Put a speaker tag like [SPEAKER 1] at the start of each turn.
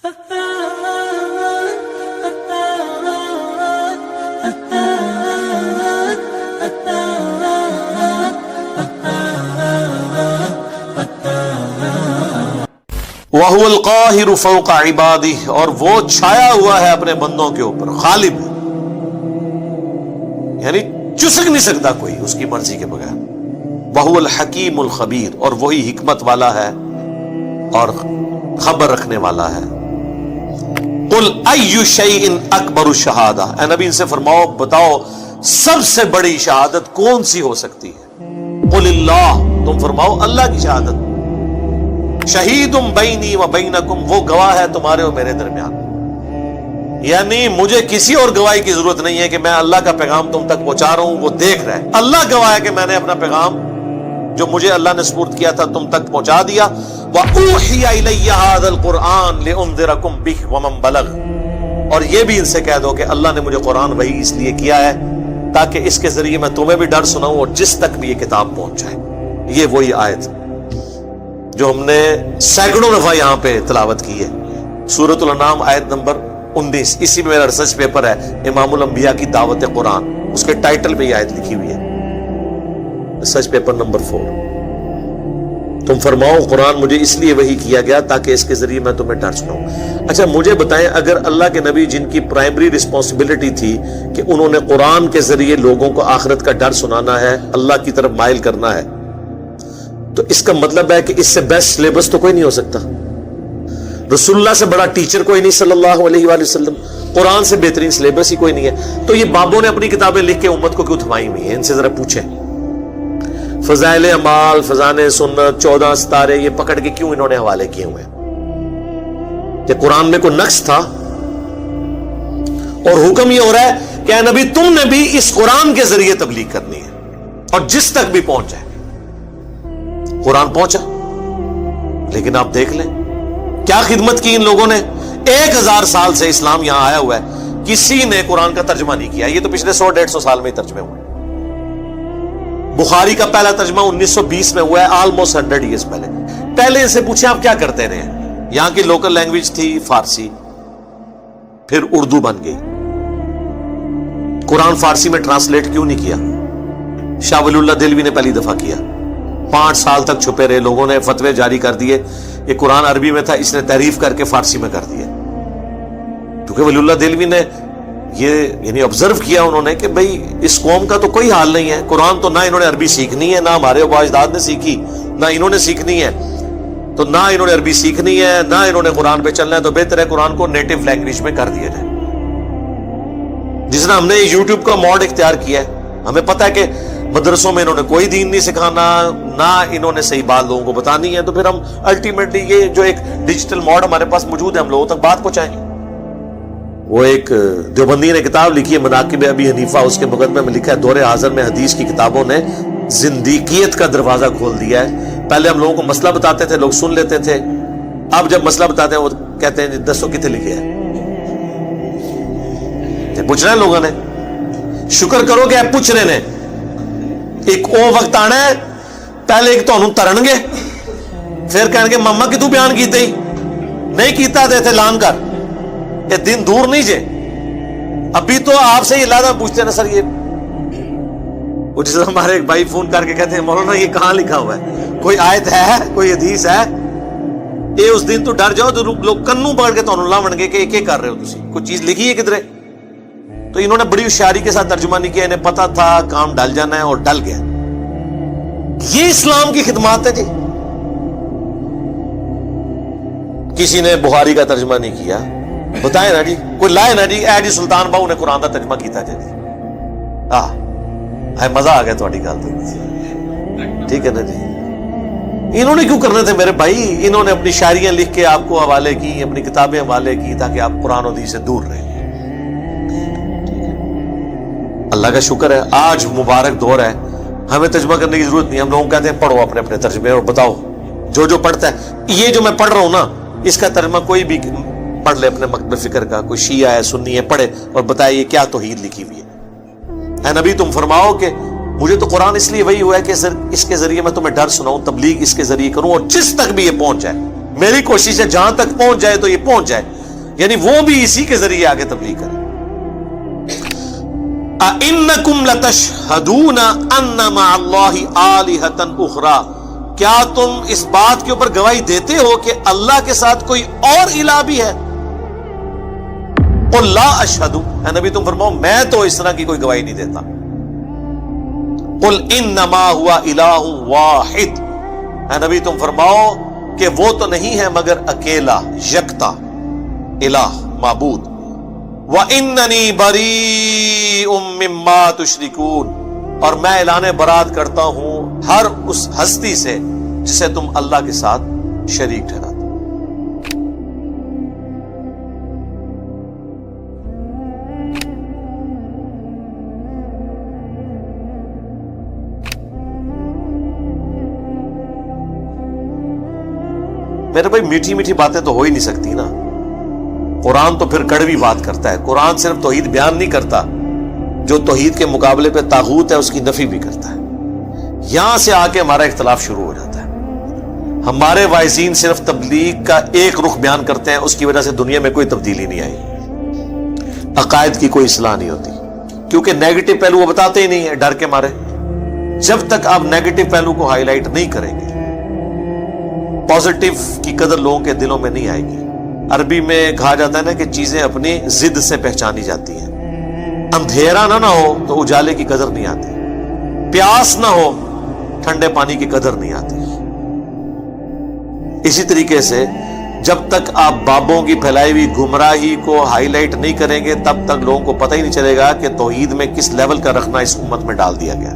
[SPEAKER 1] وَهُوَ الْقَاهِرُ فَوْقَ عِبَادِهِ، اور وہ چھایا ہوا ہے اپنے بندوں کے اوپر، غالب ہے، یعنی چسک نہیں سکتا کوئی اس کی مرضی کے بغیر۔ وَهُوَ الْحَكِيمُ الْخَبِيرُ، اور وہی حکمت والا ہے اور خبر رکھنے والا ہے۔ قُلْ أَيُّ شَيْءٍ أَكْبَرُ الشَّهَادَةِ، اے نبی ان سے فرماؤ، بتاؤ سب سے بڑی شہادت کون سی ہو سکتی ہے؟ قُلِ اللَّهُ، تم فرماؤ اللہ کی شہادت۔ شہید بینی و بینکم، وہ گواہ ہے تمہارے اور میرے درمیان، یعنی مجھے کسی اور گواہی کی ضرورت نہیں ہے کہ میں اللہ کا پیغام تم تک پہنچا رہا ہوں، وہ دیکھ رہا ہے۔ اللہ گواہ ہے کہ میں نے اپنا پیغام جو مجھے اللہ نے سپرد کیا تھا تم تک پہنچا دیا۔ وَأُوحِيَ إِلَيَّ هَذَا الْقُرْآنُ لِأُنذِرَكُم بِهِ وَمَن بَلَغَ، اور یہ بھی ان سے کہہ دو کہ اللہ نے مجھے قرآن وحی اس لیے کیا ہے تاکہ اس کے ذریعے میں تمہیں بھی ڈر سناؤں اور جس تک بھی یہ کتاب پہنچ جائے۔ یہ وہی آیت جو ہم نے سینکڑوں دفعہ یہاں پہ تلاوت کی ہے، سورۃ الانعام آیت نمبر 19، اسی میں میرا ریسرچ پیپر ہے امام الانبیاء کی دعوت قرآن، اس کے ٹائٹل پہ یہ آیت لکھی ہوئی ہے، ریسرچ پیپر نمبر 4۔ تم فرماؤ قرآن مجھے اس لیے وحی کیا گیا تاکہ اس کے ذریعے میں تمہیں ڈر سناؤں۔ اچھا مجھے بتائیں، اگر اللہ کے نبی جن کی پرائمری رسپانسبلٹی تھی کہ انہوں نے قرآن کے ذریعے لوگوں کو آخرت کا ڈر سنانا ہے، اللہ کی طرف مائل کرنا ہے، تو اس کا مطلب ہے کہ اس سے بیسٹ سلیبس تو کوئی نہیں ہو سکتا، رسول اللہ سے بڑا ٹیچر کوئی نہیں صلی اللہ علیہ وآلہ وسلم، قرآن سے بہترین سلیبس ہی کوئی نہیں ہے۔ تو یہ بابوں نے اپنی کتابیں لکھ کے امت کو کیوں تھمائی ہوئی ہیں؟ ان سے ذرا پوچھیں۔ فضائل اعمال، فضائل سنت، 14 ستارے، یہ پکڑ کے کیوں انہوں نے حوالے کیے ہوئے ہیں؟ کہ قرآن میں کوئی نقص تھا؟ اور حکم یہ ہو رہا ہے کہ اے نبی تم نے بھی اس قرآن کے ذریعے تبلیغ کرنی ہے اور جس تک بھی پہنچ جائے۔ قرآن پہنچا، لیکن آپ دیکھ لیں کیا خدمت کی ان لوگوں نے۔ 1000 سال سے اسلام یہاں آیا ہوا ہے، کسی نے قرآن کا ترجمہ نہیں کیا، یہ تو پچھلے 100-150 سال میں ہی ترجمے ہوئے۔ بخاری کا پہلا ترجمہ 1920 میں ہوا ہے، آلموسٹ 100 ایئرز پہلے ان سے پوچھیں آپ کیا کرتے رہے ہیں؟ یہاں کی لوکل لینگویج تھی فارسی، پھر اردو بن گئی۔ قرآن فارسی میں ٹرانسلیٹ کیوں نہیں کیا؟ شاہ ولی اللہ دہلوی نے پہلی دفعہ کیا، 5 سال تک چھپے رہے، لوگوں نے فتوے جاری کر دیے، یہ قرآن عربی میں تھا، اس نے تحریف کر کے فارسی میں کر دیا، کیونکہ ولی اللہ دہلوی نے یہ یعنی آبزرو کیا انہوں نے کہ بھئی اس قوم کا تو کوئی حال نہیں ہے، قرآن تو نہ انہوں نے عربی سیکھنی ہے، نہ ہمارے آباء اجداد نے سیکھی، نہ انہوں نے سیکھنی ہے، تو نہ انہوں نے عربی سیکھنی ہے، نہ انہوں نے قرآن پہ چلنا ہے، تو بہتر ہے قرآن کو نیٹو لینگویج میں کر دیا جائے۔ جس نے ہم نے یوٹیوب کا موڈ اختیار کیا ہے، ہمیں پتہ ہے کہ مدرسوں میں انہوں نے کوئی دین نہیں سکھانا، نہ انہوں نے صحیح بات لوگوں کو بتانی ہے، تو پھر ہم الٹیمیٹلی یہ جو ایک ڈیجیٹل موڈ ہمارے پاس موجود ہے، ہم لوگوں تک بات پہنچائیں۔ وہ ایک دیوبندی نے کتاب لکھی ہے مناقب ابی حنیفہ، اس کے مقدمے میں لکھا ہے دور حاضر میں حدیث کی کتابوں نے زندیقیت کا دروازہ کھول دیا ہے۔ پہلے ہم لوگوں کو مسئلہ بتاتے تھے، لوگ سن لیتے تھے، اب جب مسئلہ بتاتے ہیں وہ کہتے ہیں دسو کتنے لکھے ہے، پوچھ رہے ہیں لوگوں نے، شکر کرو کہ آپ پوچھ رہے ہیں۔ ایک او وقت آنا ہے پہلے ایک تو ترن گے، پھر کہیں گے ماما کہ تو بیان کیتے ہی نہیں کیتا دیتے لان کر، یہ دن دور نہیں جے۔ ابھی تو آپ سے یہ لادہ پوچھتے ہیں نا سر، یہ وہ جس ہمارے ایک بھائی فون کر کے کہتے ہیں مولانا یہ کہاں لکھا ہوا ہے، کوئی آیت ہے، کوئی حدیث ہے؟ یہ اس دن تو ڈر جاؤ تو لوگ کنوں پکڑ کے تو لاون گے کہ کیا کر رہے ہو تسی، کوئی چیز لکھی ہے کدھرے؟ تو انہوں نے بڑی ہوشیاری کے ساتھ ترجمہ نہیں کیا، انہیں پتا تھا کام ڈل جانا ہے اور ڈل گیا۔ یہ اسلام کی خدمات ہے جی۔ کسی نے بخاری کا ترجمہ نہیں کیا، بتائیں نا جی، کوئی لائے نا جی، اے جی سلطان باہو نے قرآن کا ترجمہ کیتا جی، مزہ آ گیا تھوڑی گل تو، ٹھیک ہے نا جی۔ انہوں نے کیوں کرنے تھے میرے بھائی؟ انہوں نے اپنی شاعریاں لکھ کے آپ کو حوالے کی، اپنی کتابیں حوالے کی تاکہ آپ قرآن و حدیث سے دور رہیں۔ اللہ کا شکر ہے آج مبارک دور ہے، ہمیں ترجمہ کرنے کی ضرورت نہیں، ہم لوگوں کہتے ہیں پڑھو اپنے اپنے ترجمے اور بتاؤ جو پڑھتا ہے۔ یہ جو میں پڑھ رہا ہوں نا، اس کا ترجمہ کوئی بھی پڑھ لے اپنے مکتب فکر کا، کوئی شیعہ ہے سنی ہے، پڑھے اور بتائے یہ کیا توحید لکھی ہوئی ہے۔ اے نبی تم فرماؤ کہ مجھے تو قرآن اس لیے وہی ہوا ہے کہ اس کے ذریعے میں تمہیں ڈر سناؤں، تبلیغ اس کے ذریعے کروں اور جس تک بھی یہ پہنچ جائے۔ میری کوشش ہے جہاں تک پہنچ جائے تو یہ پہنچ جائے، یعنی وہ بھی اسی کے ذریعے آگے تبلیغ کرے۔ اَإِنَّكُمْ لَتَشْهَدُونَ أَنَّ مَعَ اللَّهِ آلِهَةً أُخْرَى، کیا تم اس بات کے اوپر گواہی دیتے ہو کہ اللہ کے ساتھ کوئی اور الہ بھی ہے؟ قُلْ لَا أَشْهَدُ، اے نبی تم فرماؤ میں تو اس طرح کی کوئی گواہی نہیں دیتا۔ قُلْ إِنَّمَا هُوَ إِلَٰهٌ وَاحِدٌ، اے نبی تم فرماؤ کہ وہ تو نہیں ہے مگر اکیلا، یکتا الہ، معبود۔ وَإِنَّنِي بَرِيءٌ مِّمَّا تُشْرِكُونَ، اور میں اعلان برات کرتا ہوں ہر اس ہستی سے جسے تم اللہ کے ساتھ شریک ٹھہراتے۔ میرے بھائی میٹھی میٹھی باتیں تو ہو ہی نہیں سکتی نا، قرآن تو پھر کڑوی بات کرتا ہے۔ قرآن صرف توحید بیان نہیں کرتا، جو توحید کے مقابلے پہ طاغوت ہے اس کی نفی بھی کرتا ہے۔ یہاں سے آ کے ہمارا اختلاف شروع ہو جاتا ہے۔ ہمارے واعظین صرف تبلیغ کا ایک رخ بیان کرتے ہیں، اس کی وجہ سے دنیا میں کوئی تبدیلی نہیں آئی، عقائد کی کوئی اصلاح نہیں ہوتی، کیونکہ نیگیٹو پہلو وہ بتاتے ہی نہیں ہے ڈر کے مارے۔ جب تک آپ نیگیٹو پہلو کو ہائی لائٹ نہیں کریں گے، پازیٹو کی قدر لوگوں کے دلوں میں نہیں آئے گی۔ عربی میں کہا جاتا ہے نا کہ چیزیں اپنی ضد سے پہچانی جاتی ہیں۔ اندھیرا نہ ہو تو اجالے کی قدر نہیں آتی، پیاس نہ ہو ٹھنڈے پانی کی قدر نہیں آتی۔ اسی طریقے سے جب تک آپ بابوں کی پھیلائی ہوئی گمراہی کو ہائی لائٹ نہیں کریں گے، تب تک لوگوں کو پتہ ہی نہیں چلے گا کہ توحید میں کس لیول کا رکھنا اس امت میں ڈال دیا گیا۔